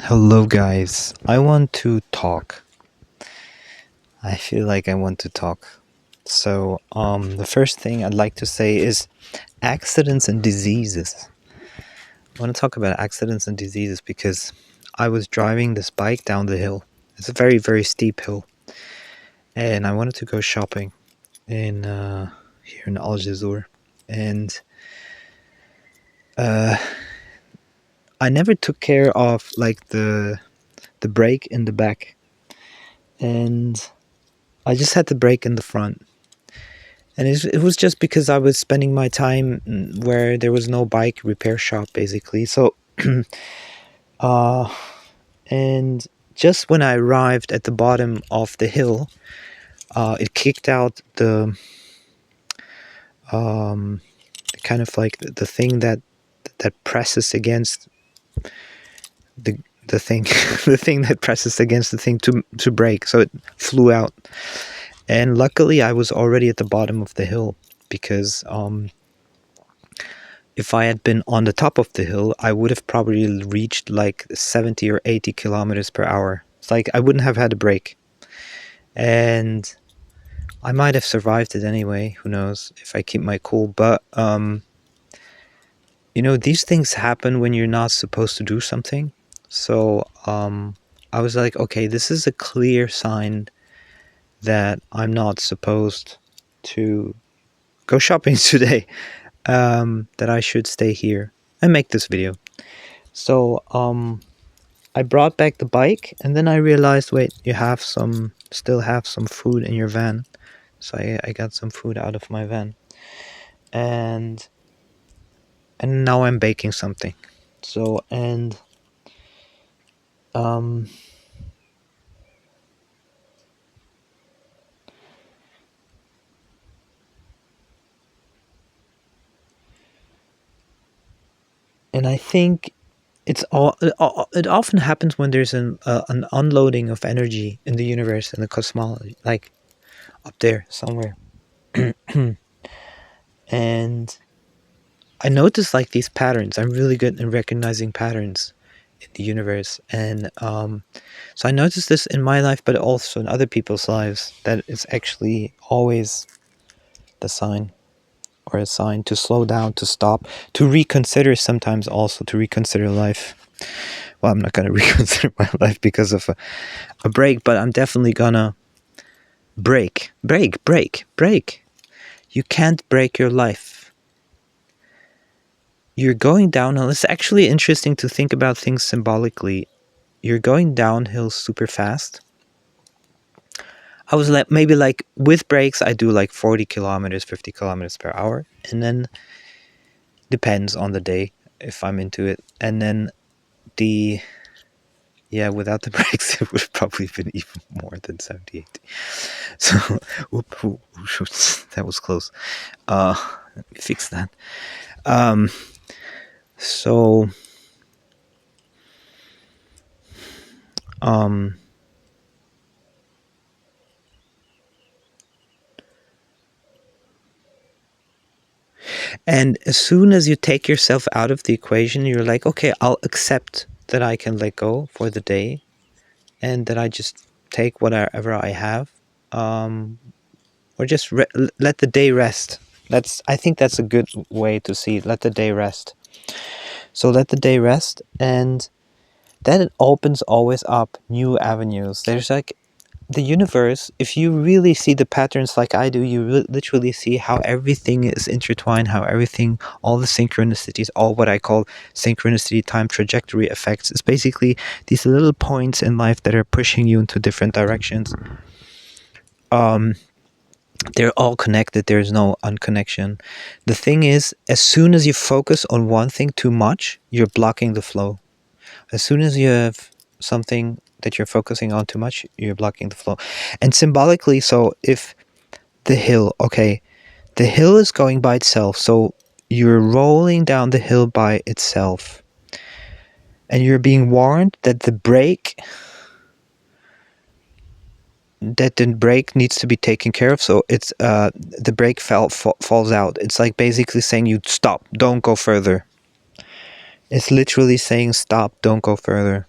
Hello, guys. I want to talk. I feel like I want to talk. So, the first thing I'd like to say is accidents and diseases. I want to talk about accidents and diseases because I was driving this bike down the hill. It's a very, very steep hill, and I wanted to go shopping in here in Al Jazur, and uh, I never took care of like the brake in the back, and I just had the brake in the front. And it was just because I was spending my time where there was no bike repair shop, basically. So, uh, and just when I arrived at the bottom of the hill, it kicked out the um, kind of like the thing that presses against the the thing, the thing that presses against the thing to brake. So it flew out, and luckily I was already at the bottom of the hill because if I had been on the top of the hill, I would have probably reached like 70 or 80 kilometers per hour. It's like I wouldn't have had a break. And I might have survived it anyway. Who knows if I keep my cool. But, these things happen when you're not supposed to do something. So I was like, okay, this is a clear sign that I'm not supposed to go shopping today, that I should stay here and make this video. So I brought back the bike, and then I realized, wait, you still have some food in your van. So I got some food out of my van, and now I'm baking something. So um and I think it often happens when there's an unloading of energy in the universe and the cosmology, like up there somewhere. And I notice like these patterns. I'm really good in recognizing patterns in the universe, and so I noticed this in my life, but also in other people's lives. That it's actually always the sign, or a sign to slow down, to stop, to reconsider. Sometimes also to reconsider life. Well, I'm not gonna reconsider my life because of a break, but I'm definitely gonna break. You can't break your life. You're going downhill. It's actually interesting to think about things symbolically. You're going downhill super fast. I was like, maybe like with brakes, I do like 40 kilometers, 50 kilometers per hour. And then depends on the day if I'm into it. And then without the brakes, it would have probably been even more than 70, 80. So, that was close. Let me fix that. So, and as soon as you take yourself out of the equation, you're like, okay, I'll accept that I can let go for the day, and that I just take whatever I have, or just let the day rest. I think that's a good way to see it. Let the day rest. So let the day rest, and then it opens always up new avenues. There's like the universe, if you really see the patterns like I do, you literally see how everything is intertwined, how everything, all the synchronicities, all what I call synchronicity time trajectory effects, is basically these little points in life that are pushing you into different directions. They're all connected. There's no unconnection. The thing is, as soon as you focus on one thing too much, you're blocking the flow. As soon as you have something that you're focusing on too much, you're blocking the flow. And symbolically, so if the hill, okay, the hill is going by itself, so you're rolling down the hill by itself, and you're being warned that the brake needs to be taken care of. So it's the brake falls out. It's like basically saying you stop, don't go further. It's literally saying stop, don't go further.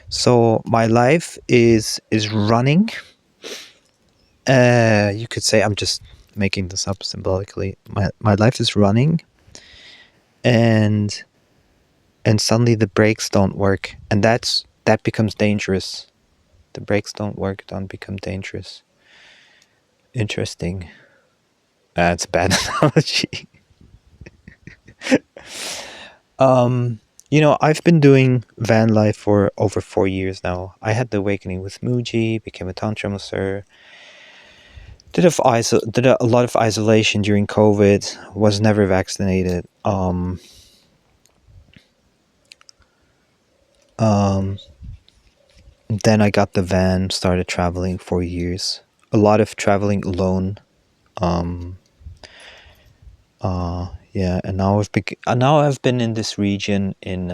So my life is running. You could say I'm just making this up symbolically. My life is running, and suddenly the brakes don't work, and that becomes dangerous. The brakes don't work, don't become dangerous. Interesting. That's a bad analogy. I've been doing van life for over 4 years now. I had the awakening with Muji, became a tantra masseur, did a lot of isolation during COVID, was never vaccinated. Then I got the van, started traveling for years. A lot of traveling alone. Um, yeah, and now I've been in this region in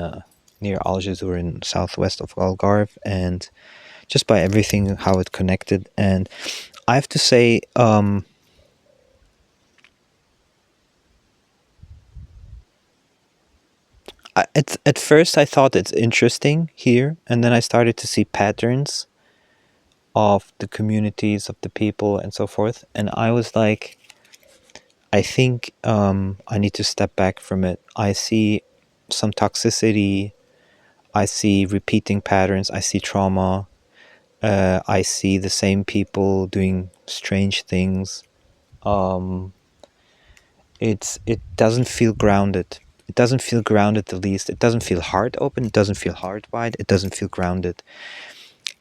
near Algesur in southwest of Algarve, and just by everything how it connected. And I have to say, at first I thought it's interesting here, and then I started to see patterns of the communities, of the people, and so forth. And I was like, I think I need to step back from it. I see some toxicity. I see repeating patterns. I see trauma. I see the same people doing strange things. Um, it doesn't feel grounded. It doesn't feel grounded the least. It doesn't feel heart open. It doesn't feel heart wide. It doesn't feel grounded.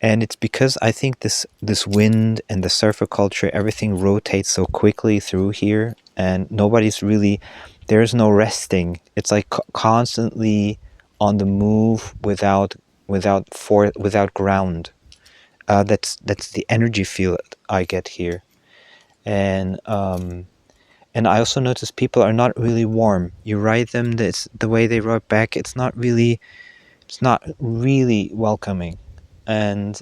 And it's because I think this wind and the surfer culture, everything rotates so quickly through here, and nobody's really, there's no resting. It's like constantly on the move without ground. That's the energy field I get here, and I also notice people are not really warm. You ride them, that's the way they ride back. It's not really welcoming, and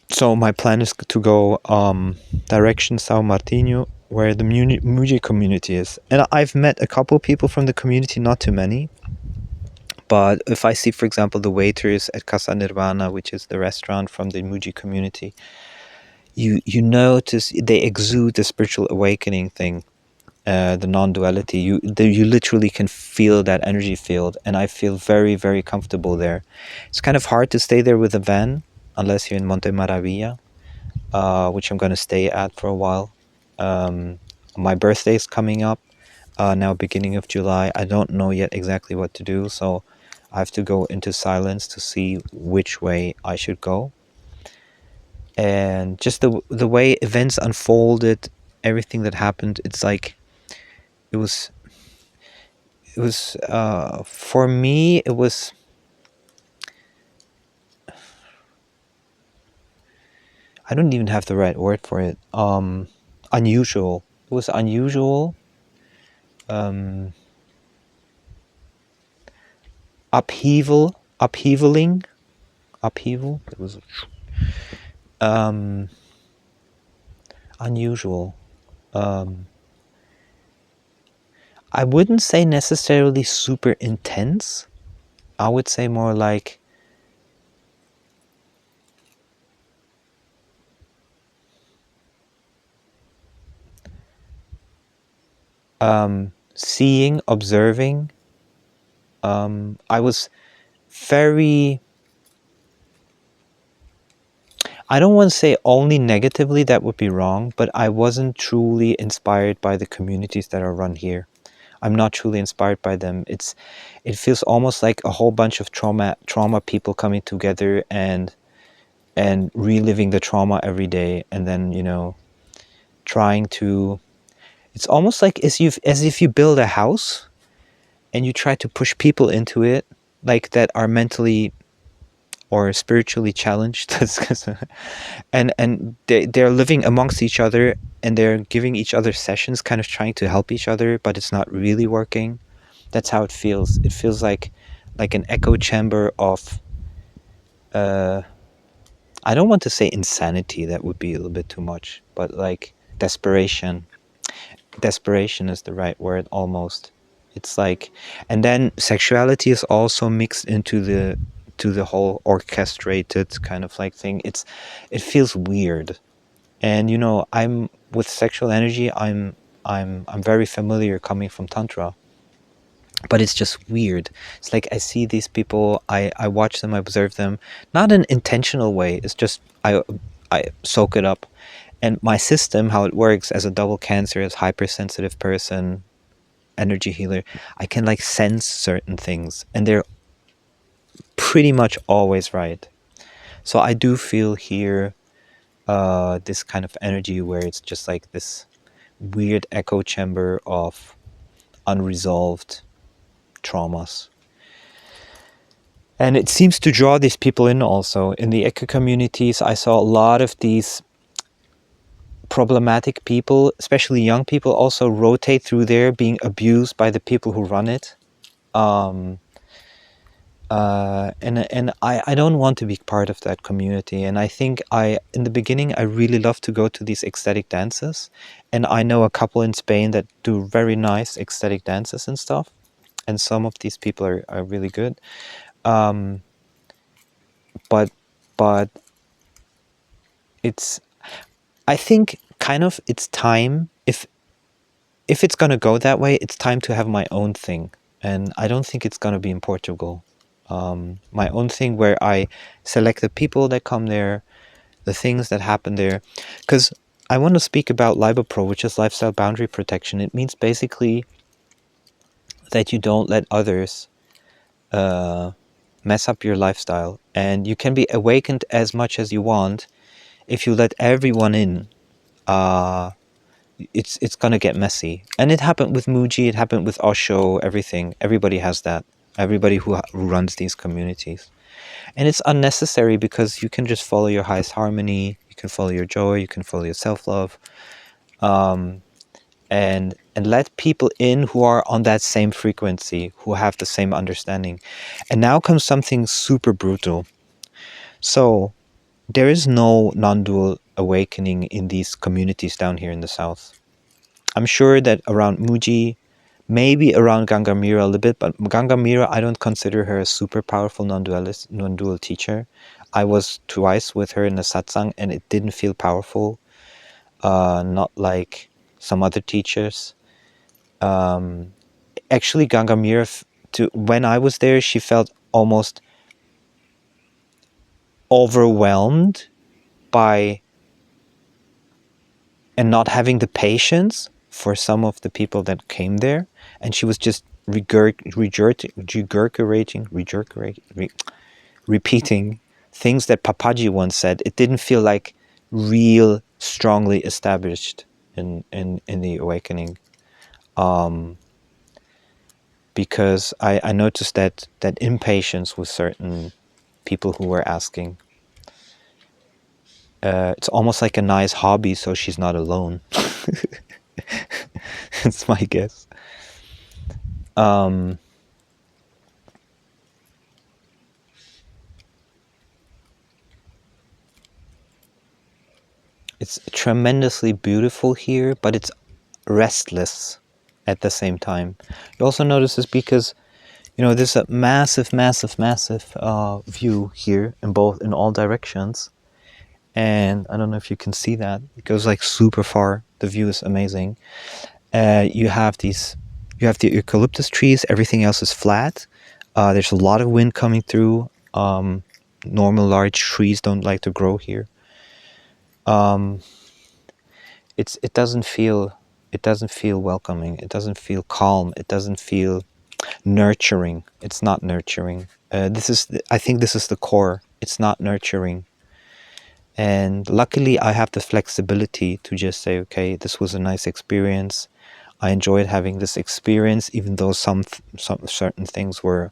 so my plan is to go direction São Martinho, where the Muji community is. And I've met a couple people from the community, not too many. But if I see, for example, the waiters at Casa Nirvana, which is the restaurant from the Muji community, you notice they exude the spiritual awakening thing, the non-duality. You literally can feel that energy field, and I feel very, very comfortable there. It's kind of hard to stay there with a van unless you're in Monte Maravilla, which I'm going to stay at for a while. My birthday is coming up now, beginning of July. I don't know yet exactly what to do, so I have to go into silence to see which way I should go. And just the way events unfolded, everything that happened, it's like it was for me. It was, I don't even have the right word for it. Unusual. It was unusual. Upheaval. It was unusual. I wouldn't say necessarily super intense. I would say more like seeing, observing. I was very, I don't want to say only negatively, that would be wrong, but I wasn't truly inspired by the communities that are run here. I'm not truly inspired by them. It feels almost like a whole bunch of trauma people coming together and reliving the trauma every day, and then trying to. It's almost like as if you build a house and you try to push people into it, like that are mentally or spiritually challenged. And they're living amongst each other, and they're giving each other sessions, kind of trying to help each other, but it's not really working. That's how it feels. It feels like an echo chamber of I don't want to say insanity, that would be a little bit too much, but like desperation. Desperation is the right word, almost. It's like, and then sexuality is also mixed into the whole orchestrated kind of like thing. It feels weird. And I'm with sexual energy. I'm very familiar coming from tantra, but it's just weird. It's like I see these people, I watch them, I observe them, not in an intentional way. It's just I soak it up. And my system, how it works as a double cancer, as hypersensitive person, energy healer, I can like sense certain things, and they're pretty much always right. So I do feel here this kind of energy where it's just like this weird echo chamber of unresolved traumas. And it seems to draw these people in also. In the eco communities, I saw a lot of these problematic people, especially young people, also rotate through there, being abused by the people who run it. Um, and I don't want to be part of that community. And I think in the beginning, I really love to go to these ecstatic dances. And I know a couple in Spain that do very nice ecstatic dances and stuff. And some of these people are really good. Um, but but it's, I think kind of it's time, if it's gonna go that way, it's time to have my own thing. And I don't think it's gonna be in Portugal. My own thing where I select the people that come there, the things that happen there. Because I want to speak about LiboPro, which is lifestyle boundary protection. It means basically that you don't let others mess up your lifestyle. And you can be awakened as much as you want. If you let everyone in, it's gonna get messy. And it happened with Muji, it happened with Osho, everything. Everybody has that. Everybody who runs these communities. And it's unnecessary because you can just follow your highest harmony, you can follow your joy, you can follow your self-love, and let people in who are on that same frequency, who have the same understanding. And now comes something super brutal. So there is no non-dual awakening in these communities down here in the south. I'm sure that around Muji, maybe around Gangamira a little bit, but Gangamira, I don't consider her a super powerful non-dual teacher. I was twice with her in the satsang, and it didn't feel powerful. Not like some other teachers. Actually, Gangamira, when I was there, she felt almost overwhelmed by, and not having the patience for some of the people that came there, and she was just repeating things that Papaji once said. It didn't feel like real, strongly established in the awakening, because I noticed that impatience with certain people who were asking. It's almost like a nice hobby, so she's not alone. That's my guess. It's tremendously beautiful here, but it's restless at the same time. You also notice this because, there's a massive, massive, massive view here in all directions. And I don't know if you can see that. It goes like super far. The view is amazing. You have the eucalyptus trees. Everything else is flat. There's a lot of wind coming through. Normal large trees don't like to grow here. It doesn't feel welcoming. It doesn't feel calm. It doesn't feel nurturing. It's not nurturing. I think this is the core. It's not nurturing. And luckily, I have the flexibility to just say, okay, this was a nice experience. I enjoyed having this experience, even though some certain things were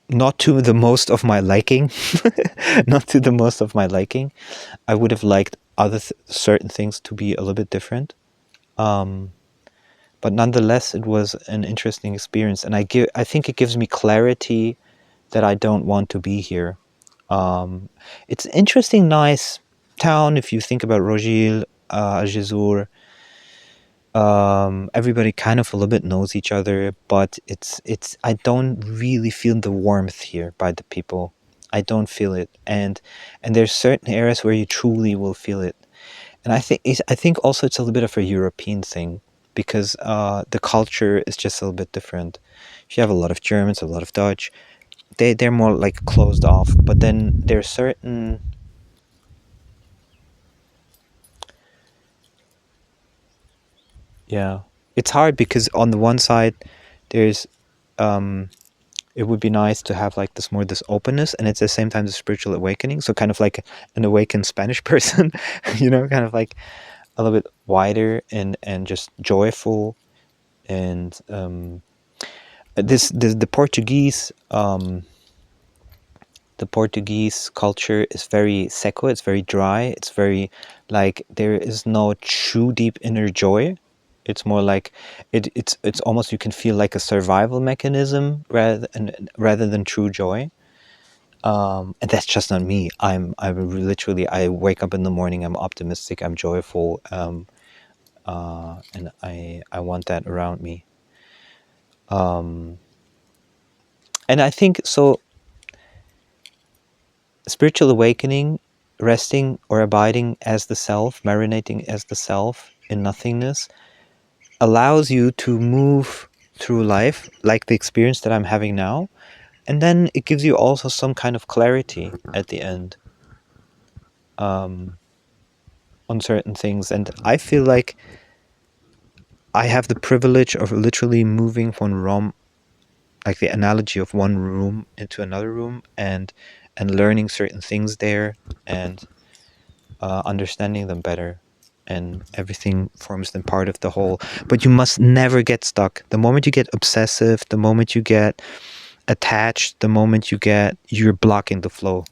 not to the most of my liking. Not to the most of my liking. I would have liked other certain things to be a little bit different. but nonetheless, it was an interesting experience, and I think it gives me clarity that I don't want to be here. It's an interesting, nice town if you think about Rojil, Algesur. Everybody kind of a little bit knows each other, but it's I don't really feel the warmth here by the people. I don't feel it, and there's certain areas where you truly will feel it. And I think also it's a little bit of a European thing because the culture is just a little bit different. You have a lot of Germans, a lot of Dutch. They're more like closed off, but then there's certain, yeah. It's hard because on the one side there's um it would be nice to have like this openness, and it's at the same time the spiritual awakening, so kind of like an awakened Spanish person, kind of like a little bit wider and just joyful. And the Portuguese culture is very seco. It's very dry. It's very like there is no true deep inner joy. It's more like it's almost you can feel like a survival mechanism rather than true joy. And that's just not me. I literally I wake up in the morning. I'm optimistic. I'm joyful. And I want that around me. And I think so. Spiritual awakening, resting or abiding as the self, marinating as the self in nothingness, allows you to move through life like the experience that I'm having now. And then it gives you also some kind of clarity at the end, on certain things. And I feel like I have the privilege of literally moving from room, like the analogy of one room into another room, and learning certain things there, and understanding them better, and everything forms then part of the whole. But you must never get stuck. The moment you get obsessive, the moment you get attached, the moment you're blocking the flow,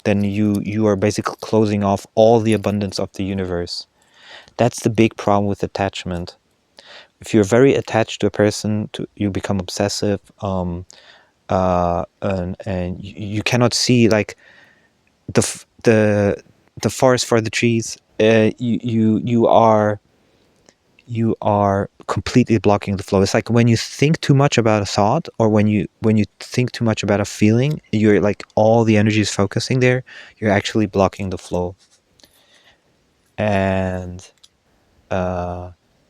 then you are basically closing off all the abundance of the universe. That's the big problem with attachment. If you're very attached to a person, you become obsessive, and you cannot see like the forest for the trees. You are completely blocking the flow. It's like when you think too much about a thought, or when you think too much about a feeling, you're like all the energy is focusing there. You're actually blocking the flow. And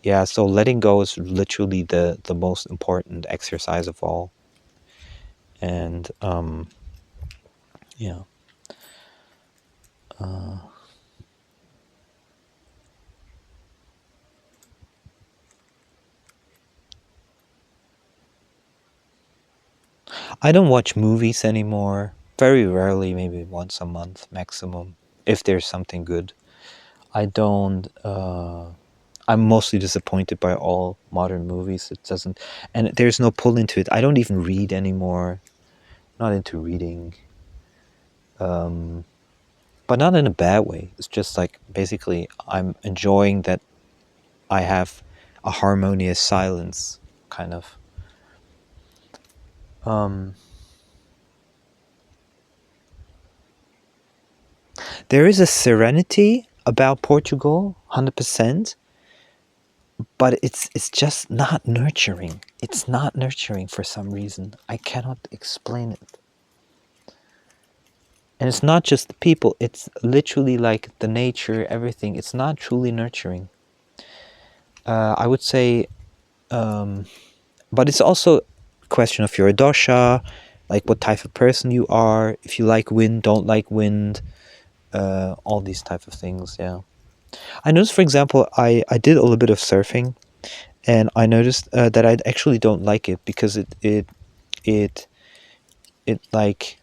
yeah, so letting go is literally the most important exercise of all. And yeah. I don't watch movies anymore. Very rarely, maybe once a month maximum, if there's something good. I don't. I'm mostly disappointed by all modern movies. It doesn't, and there's no pull into it. I don't even read anymore. Not into reading, but not in a bad way. It's just like basically I'm enjoying that I have a harmonious silence, kind of. There is a serenity about Portugal, 100%, but it's just not nurturing. It's not nurturing for some reason. I cannot explain it. And it's not just the people, it's literally like the nature, everything. It's not truly nurturing. I would say, but it's also a question of your dosha, like what type of person you are, if you like wind, don't like wind, all these type of things, yeah. I noticed, for example, I did a little bit of surfing, and I noticed that I actually don't like it because it like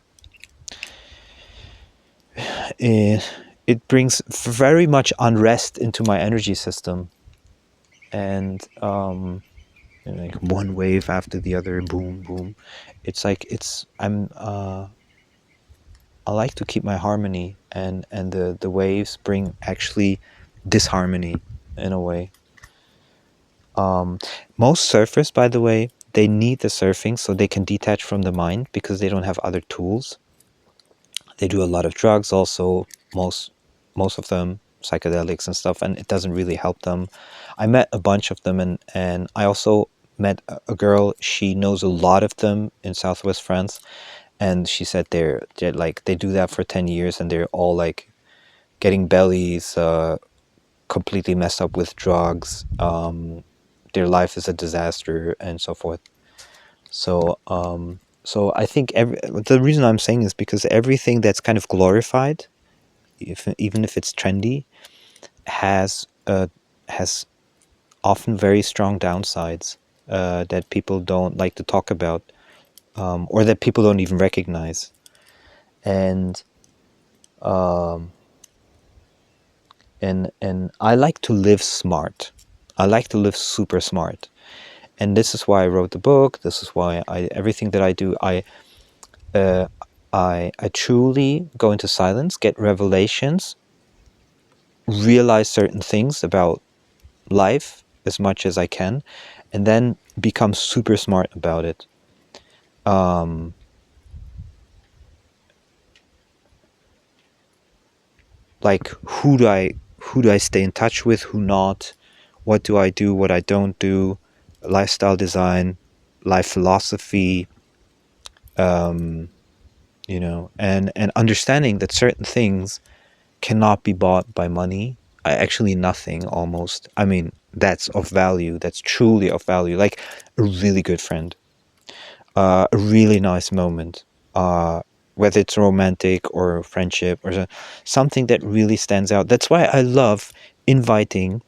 it brings very much unrest into my energy system, and like one wave after the other, boom boom. It's like I like to keep my harmony, and the waves bring actually disharmony in a way. Most surfers, by the way, they need the surfing so they can detach from the mind because they don't have other tools. They do a lot of drugs also, most of them psychedelics and stuff, and it doesn't really help them. I met a bunch of them, and I also met a girl. She knows a lot of them in Southwest France, and she said they're like they do that for 10 years and they're all like getting bellies, completely messed up with drugs. Their life is a disaster and so forth. So I think the reason I'm saying is because everything that's kind of glorified, even if it's trendy, has has often very strong downsides that people don't like to talk about, or that people don't even recognize. And and I like to live smart. I like to live super smart. And this is why I wrote the book. This is why everything that I do, uh, I truly go into silence, get revelations, realize certain things about life as much as I can, and then become super smart about it. Like who do I stay in touch with, who not, what do I do, what I don't do, lifestyle design, life philosophy, and understanding that certain things cannot be bought by money. Actually, nothing almost. I mean, that's of value. That's truly of value. Like a really good friend, a really nice moment, whether it's romantic or friendship or something that really stands out. That's why I love inviting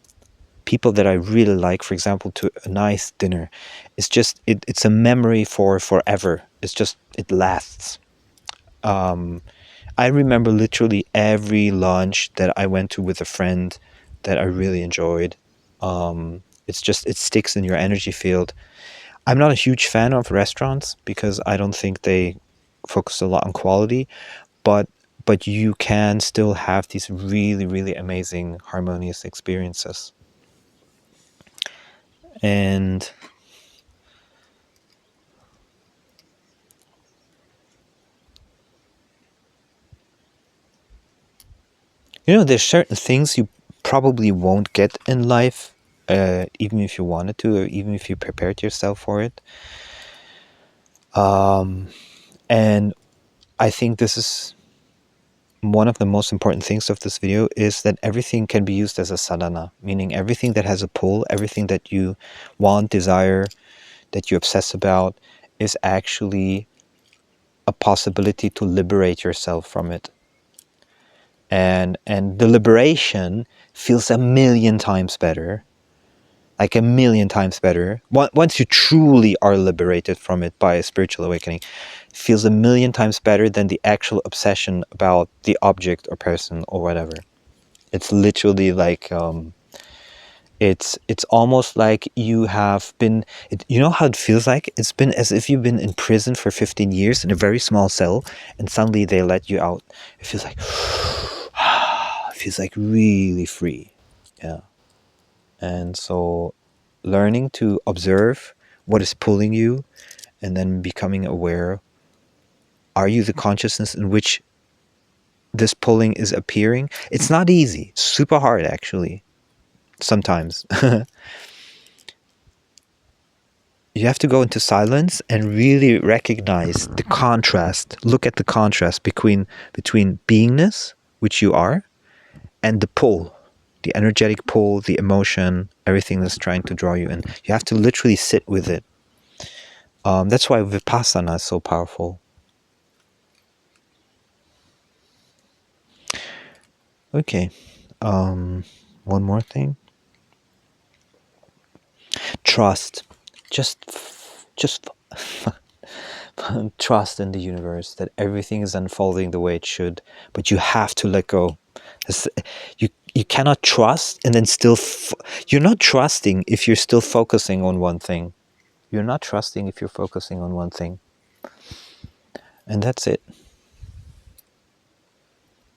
people that I really like, for example, to a nice dinner. It's just it's a memory for forever. It lasts. I remember literally every lunch that I went to with a friend that I really enjoyed. It sticks in your energy field. I'm not a huge fan of restaurants because I don't think they focus a lot on quality, but you can still have these really, really amazing harmonious experiences. And there's certain things you probably won't get in life, even if you wanted to, or even if you prepared yourself for it. And I think this is one of the most important things of this video, is that everything can be used as a sadhana, meaning everything that has a pull, everything that you want, desire, that you obsess about, is actually a possibility to liberate yourself from it. And the liberation feels a million times better, like a million times better. Once you truly are liberated from it by a spiritual awakening, it feels a million times better than the actual obsession about the object or person or whatever. It's literally like it's almost like you have been. You know how it feels like? It's been as if you've been in prison for 15 years in a very small cell, and suddenly they let you out. It feels like it feels like really free. Yeah. And so learning to observe what is pulling you and then becoming aware, are you the consciousness in which this pulling is appearing? It's not easy. It's super hard, actually, sometimes. You have to go into silence and really recognize the contrast. Look at the contrast between beingness, which you are, and the pull, the energetic pull, the emotion, everything that's trying to draw you in. You have to literally sit with it. That's why Vipassana is so powerful. Okay, one more thing. Trust. Just trust in the universe that everything is unfolding the way it should, but you have to let go. You cannot trust and then still you're not trusting if you're still focusing on one thing. You're not trusting if you're focusing on one thing. And that's it.